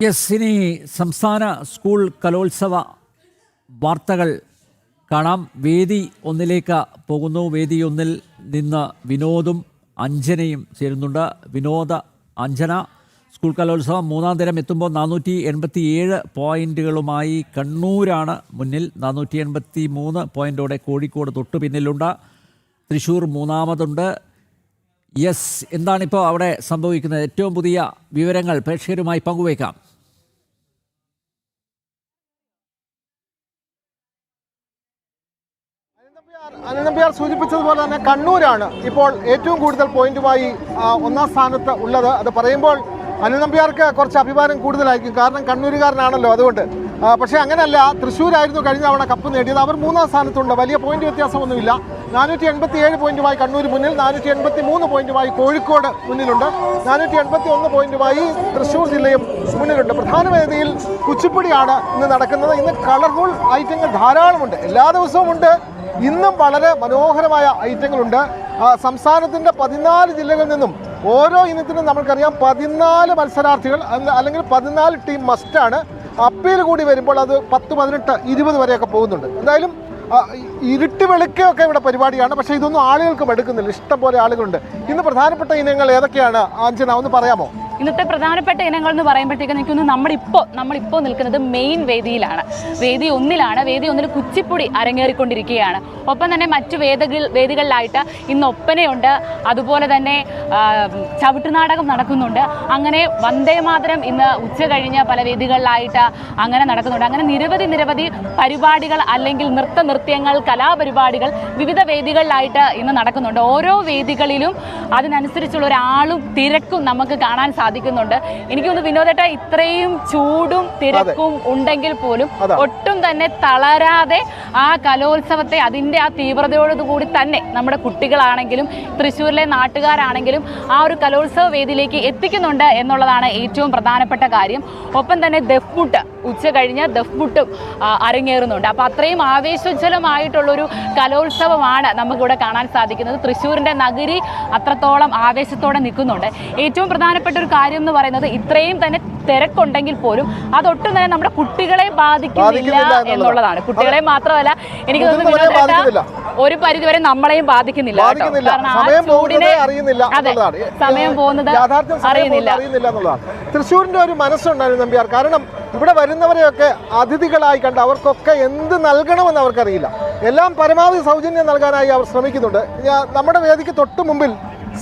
Yes, ഇനി സംസ്ഥാന school കലോത്സവ വാർത്തകൾ കാണാം. വേദി ഒന്നിലേക്ക് പോകുന്നു. വേദി ഒന്നിൽ നിന്ന് വിനോദും അഞ്ജനയും ചേരുന്നുണ്ട്. വിനോദ, അഞ്ജന, സ്കൂൾ കലോത്സവം മൂന്നാം ദിനം എത്തുമ്പോൾ 487 പോയിന്റുകളുമായി കണ്ണൂരാണ് മുന്നിൽ. 483 പോയിന്റോടെ കോഴിക്കോട് തൊട്ടു പിന്നിലുണ്ട്. തൃശ്ശൂർ മൂന്നാമതുണ്ട്. യെസ്, എന്താണിപ്പോൾ അവിടെ സംഭവിക്കുന്നത്? ഏറ്റവും പുതിയ വിവരങ്ങൾ പ്രേക്ഷകരുമായി പങ്കുവയ്ക്കാം. അനന്തപിയാർ സൂചിപ്പിച്ചതുപോലെ തന്നെ കണ്ണൂരാണ് ഇപ്പോൾ ഏറ്റവും കൂടുതൽ പോയിന്റുമായി ഒന്നാം സ്ഥാനത്ത് ഉള്ളത്. അത് പറയുമ്പോൾ അനന്തപിയാർക്ക് കുറച്ച് അഭിമാനം കൂടുതലായിരിക്കും, കാരണം കണ്ണൂരുകാരനാണല്ലോ, അതുകൊണ്ട്. പക്ഷേ അങ്ങനെയല്ല, തൃശ്ശൂരായിരുന്നു കഴിഞ്ഞ തവണ കപ്പ് നേടിയത്. അവർ മൂന്നാം സ്ഥാനത്തുണ്ട്. വലിയ പോയിന്റ് വ്യത്യാസമൊന്നുമില്ല. 487 പോയിന്റുമായി കണ്ണൂർ മുന്നിൽ, 483 പോയിന്റുമായി കോഴിക്കോട് മുന്നിലുണ്ട്, 481 പോയിന്റുമായി തൃശ്ശൂർ ജില്ലയും മുന്നിലുണ്ട്. പ്രധാന വേദിയിൽ കുച്ചിപ്പുടിയാണ് ഇന്ന് നടക്കുന്നത്. ഇന്ന് കളർഫുൾ ഐറ്റങ്ങൾ ധാരാളമുണ്ട്, എല്ലാ ദിവസവും ഉണ്ട്. ഇന്നും വളരെ മനോഹരമായ ഐറ്റങ്ങളുണ്ട്. സംസ്ഥാനത്തിൻ്റെ 14 ജില്ലകളിൽ നിന്നും ഓരോ ഇനത്തിനും നമുക്കറിയാം 14 മത്സരാർത്ഥികൾ, അല്ലെങ്കിൽ 14 ടീം മസ്റ്റാണ്. അപ്പീൽ കൂടി വരുമ്പോൾ അത് 10, 18, 20 വരെയൊക്കെ പോകുന്നുണ്ട്. എന്തായാലും ഇരുട്ട് വെളുക്കൊക്കെ ഇവിടെ പരിപാടിയാണ്. പക്ഷേ ഇതൊന്നും ആളുകൾക്ക് മടുക്കുന്നില്ല, ഇഷ്ടം പോലെ ആളുകളുണ്ട്. ഇന്ന് പ്രധാനപ്പെട്ട ഇനങ്ങൾ ഏതൊക്കെയാണ് അഞ്ജന, ഒന്ന് പറയാമോ? ഇന്നത്തെ പ്രധാനപ്പെട്ട ഇനങ്ങൾ എന്ന് പറയുമ്പോഴത്തേക്ക് എനിക്കൊന്ന് നമ്മളിപ്പോൾ നിൽക്കുന്നത് മെയിൻ വേദിയിലാണ്. വേദി ഒന്നിലാണ്. വേദി ഒന്നിൽ കുച്ചിപ്പുടി അരങ്ങേറിക്കൊണ്ടിരിക്കുകയാണ്. ഒപ്പം തന്നെ മറ്റു വേദികളിലായിട്ട് ഇന്ന് ഒപ്പനയുണ്ട്, അതുപോലെ തന്നെ ചവിട്ടുനാടകം നടക്കുന്നുണ്ട്. അങ്ങനെ വന്ദേമാതരം ഇന്ന് ഉച്ച കഴിഞ്ഞ് പല വേദികളിലായിട്ട് അങ്ങനെ നടക്കുന്നുണ്ട്. അങ്ങനെ നിരവധി പരിപാടികൾ, അല്ലെങ്കിൽ നൃത്യങ്ങൾ, കലാപരിപാടികൾ വിവിധ വേദികളിലായിട്ട് ഇന്ന് നടക്കുന്നുണ്ട്. ഓരോ വേദികളിലും അതിനനുസരിച്ചുള്ള ഒരാളും തിരക്കും നമുക്ക് കാണാൻ സാധിക്കുന്നുണ്ട്. എനിക്കൊന്ന് വിനോദേട്ട, ഇത്രയും ചൂടും തിരക്കും ഉണ്ടെങ്കിൽ പോലും ഒട്ടും തന്നെ തളരാതെ ആ കലോത്സവത്തെ അതിൻ്റെ ആ തീവ്രതയോടുകൂടി തന്നെ നമ്മുടെ കുട്ടികളാണെങ്കിലും തൃശ്ശൂരിലെ നാട്ടുകാരാണെങ്കിലും ആ ഒരു കലോത്സവ വേദിയിലേക്ക് എത്തിക്കുന്നുണ്ട് എന്നുള്ളതാണ് ഏറ്റവും പ്രധാനപ്പെട്ട കാര്യം. ഒപ്പം തന്നെ ദഫ്മുട്ട്, ഉച്ച കഴിഞ്ഞ് ദഫ്മുട്ടും അരങ്ങേറുന്നുണ്ട്. അപ്പോൾ അത്രയും ആവേശോജ്വലമായിട്ടുള്ളൊരു കലോത്സവമാണ് നമുക്കിവിടെ കാണാൻ സാധിക്കുന്നത്. തൃശ്ശൂരിൻ്റെ നഗരി അത്രത്തോളം ആവേശത്തോടെ നിൽക്കുന്നുണ്ട്. ഏറ്റവും പ്രധാനപ്പെട്ട ഒരു കാര്യം എന്ന് പറയുന്നത്, ഇത്രയും തന്നെ തിരക്കുണ്ടെങ്കിൽ പോലും അതൊട്ടും തന്നെ നമ്മുടെ കുട്ടികളെ ബാധിക്കുന്നില്ല എന്നുള്ളതാണ്. കുട്ടികളെ മാത്രമല്ല, എനിക്ക് തോന്നുന്നു ഒരു പരിധിവരെ നമ്മളെയും ബാധിക്കുന്നില്ല. കാരണം ആ ചൂടിനെ സമയം പോകുന്നത് അറിയുന്നില്ല എന്നുള്ളതാണ്. തൃശ്ശൂരിന്റെ ഒരു മനസ്സുണ്ടായിരുന്നു നമ്പ്യാർ. കാരണം ഇവിടെ വരുന്നവരെയൊക്കെ അതിഥികളായി കണ്ട് അവർക്കൊക്കെ എന്ത് നൽകണമെന്ന് അവർക്കറിയില്ല. എല്ലാം പരമാവധി സൗജന്യം നൽകാനായി അവർ ശ്രമിക്കുന്നുണ്ട്. നമ്മുടെ വേദിക്ക് തൊട്ട് മുമ്പിൽ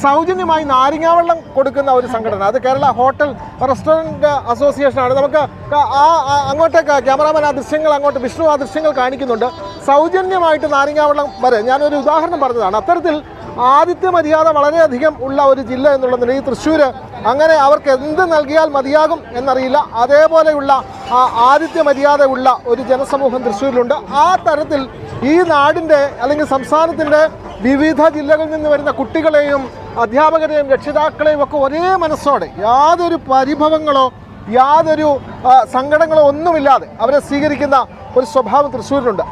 സൗജന്യമായി നാരങ്ങാവെള്ളം കൊടുക്കുന്ന ഒരു സംഘടന, അത് കേരള ഹോട്ടൽ റെസ്റ്റോറൻറ്റ് അസോസിയേഷനാണ്. നമുക്ക് അങ്ങോട്ടേക്ക് ക്യാമറാമാൻ ആ ദൃശ്യങ്ങൾ, അങ്ങോട്ട് വിഷ്ണു ആ ദൃശ്യങ്ങൾ കാണിക്കുന്നുണ്ട്. സൗജന്യമായിട്ട് നാരങ്ങാവെള്ളം വരെ, ഞാനൊരു ഉദാഹരണം പറഞ്ഞതാണ്. അത്തരത്തിൽ ആതിഥ്യ മര്യാദ വളരെയധികം ഉള്ള ഒരു ജില്ല എന്നുള്ള നിലയിൽ തൃശ്ശൂർ അങ്ങനെ അവർക്ക് എന്ത് നൽകിയാൽ മതിയാകും എന്നറിയില്ല, അതേപോലെയുള്ള ആതിഥ്യ മര്യാദ ഉള്ള ഒരു ജനസമൂഹം തൃശ്ശൂരിലുണ്ട്. ആ തരത്തിൽ ഈ നാടിൻ്റെ, അല്ലെങ്കിൽ സംസ്ഥാനത്തിൻ്റെ വിവിധ ജില്ലകളിൽ നിന്ന് വരുന്ന കുട്ടികളെയും അധ്യാപകരെയും രക്ഷിതാക്കളെയും ഒക്കെ ഒരേ മനസ്സോടെ, യാതൊരു പരിഭവങ്ങളോ യാതൊരു സങ്കടങ്ങളോ ഒന്നുമില്ലാതെ അവരെ സ്വീകരിക്കുന്ന ഒരു സ്വഭാവം തൃശ്ശൂരിലുണ്ട്.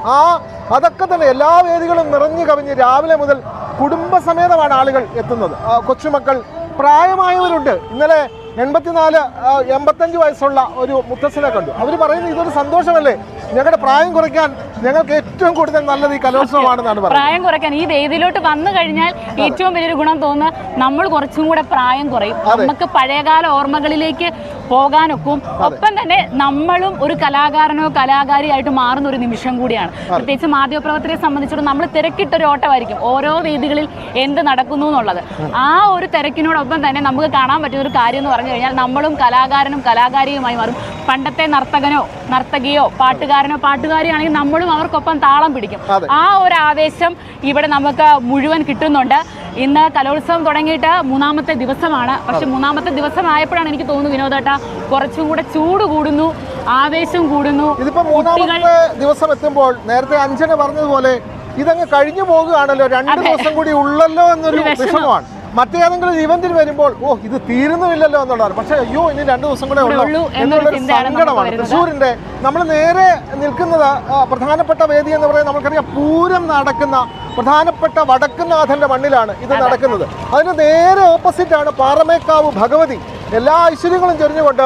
അതൊക്കെ തന്നെ എല്ലാ വേദികളും നിറഞ്ഞു കവിഞ്ഞ് രാവിലെ മുതൽ കുടുംബസമേതമാണ് ആളുകൾ എത്തുന്നത്. കൊച്ചുമക്കൾ, പ്രായമായവരുണ്ട്. ഇന്നലെ 84-85 വയസ്സുള്ള ഒരു മുത്തച്ഛനെ കണ്ടു. അവർ പറയുന്നത് ഇതൊരു സന്തോഷമല്ലേ, ഞങ്ങളുടെ പ്രായം കുറയ്ക്കാൻ ഞങ്ങൾക്ക് ഏറ്റവും കൂടുതൽ നല്ലത് ഈ കലോത്സവമാണെന്നാണ് പറയുന്നത്. പ്രായം കുറയ്ക്കാൻ ഈ വേദിയിലോട്ട് വന്നു കഴിഞ്ഞാൽ ഏറ്റവും വലിയൊരു ഗുണം തോന്നുന്നത്, നമ്മൾ കുറച്ചും കൂടെ പ്രായം കുറയും, നമുക്ക് പഴയകാല ഓർമ്മകളിലേക്ക് പോകാനൊക്കും. ഒപ്പം തന്നെ നമ്മളും ഒരു കലാകാരനോ കലാകാരിയായിട്ട് മാറുന്ന ഒരു നിമിഷം കൂടിയാണ്. പ്രത്യേകിച്ച് മാധ്യമപ്രവർത്തകരെ സംബന്ധിച്ചിടത്തോളം നമ്മൾ തിരക്കിട്ടൊരു ഓട്ടമായിരിക്കും ഓരോ വേദികളിൽ എന്ത് നടക്കുന്നു എന്നുള്ളത്. ആ ഒരു തിരക്കിനോടൊപ്പം തന്നെ നമുക്ക് കാണാൻ പറ്റുന്ന ഒരു കാര്യം എന്ന് പറഞ്ഞു കഴിഞ്ഞാൽ, നമ്മളും കലാകാരനും കലാകാരിയുമായി മാറും. പണ്ടത്തെ നർത്തകനോ നർത്തകിയോ പാട്ടുകാരനോ പാട്ടുകാരിയാണെങ്കിൽ നമ്മളും അവർക്കൊപ്പം താളം പിടിക്കും. ആ ഒരു ആവേശം ഇവിടെ നമുക്ക് മുഴുവൻ കിട്ടുന്നുണ്ട്. ഇന്ന് കലോത്സവം തുടങ്ങിയിട്ട് 3ാമത്തെ ദിവസമാണ്. പക്ഷെ 3ാമത്തെ ദിവസമായപ്പോഴാണ് എനിക്ക് തോന്നുന്നു വിനോദേട്ട, കുറച്ചും കൂടെ ചൂട് കൂടുന്നു, ആവേശം കൂടുന്നു. ഇതിപ്പോ 3ാമത്തെ ദിവസം എത്തുമ്പോൾ നേരത്തെ അഞ്ജന പറഞ്ഞതുപോലെ ഇതങ്ങ് കഴിഞ്ഞു പോകുകയാണല്ലോ, 2 ദിവസം കൂടി ഉള്ളല്ലോ എന്നൊരു വിഷമമാണ്. മറ്റേതെങ്കിലും ഇവന്റിൽ വരുമ്പോൾ ഇത് തീരുന്നുമില്ലല്ലോ എന്നുള്ളതാണ്. പക്ഷേ അയ്യോ, ഇനി 2 ദിവസം കൂടെ ഉള്ളൂ എന്നുള്ളൊരു സങ്കടമാണ്. തൃശ്ശൂരിന്റെ നമ്മൾ നേരെ നിൽക്കുന്നത് പ്രധാനപ്പെട്ട വേദി എന്ന് പറയുന്നത് നമുക്കറിയാം, പൂരം നടക്കുന്ന പ്രധാനപ്പെട്ട വടക്കുംനാഥന്റെ മണ്ണിലാണ് ഇത് നടക്കുന്നത്. അതിന് നേരെ ഓപ്പോസിറ്റാണ് പാറമേക്കാവ് ഭഗവതി. എല്ലാ ഐശ്വര്യങ്ങളും ചൊരിഞ്ഞുകൊണ്ട്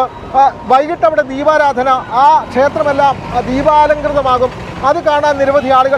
വൈകിട്ട് അവിടെ ദീപാരാധന, ആ ക്ഷേത്രമെല്ലാം ദീപാലങ്കൃതമാകും. അത് കാണാൻ നിരവധി ആളുകൾ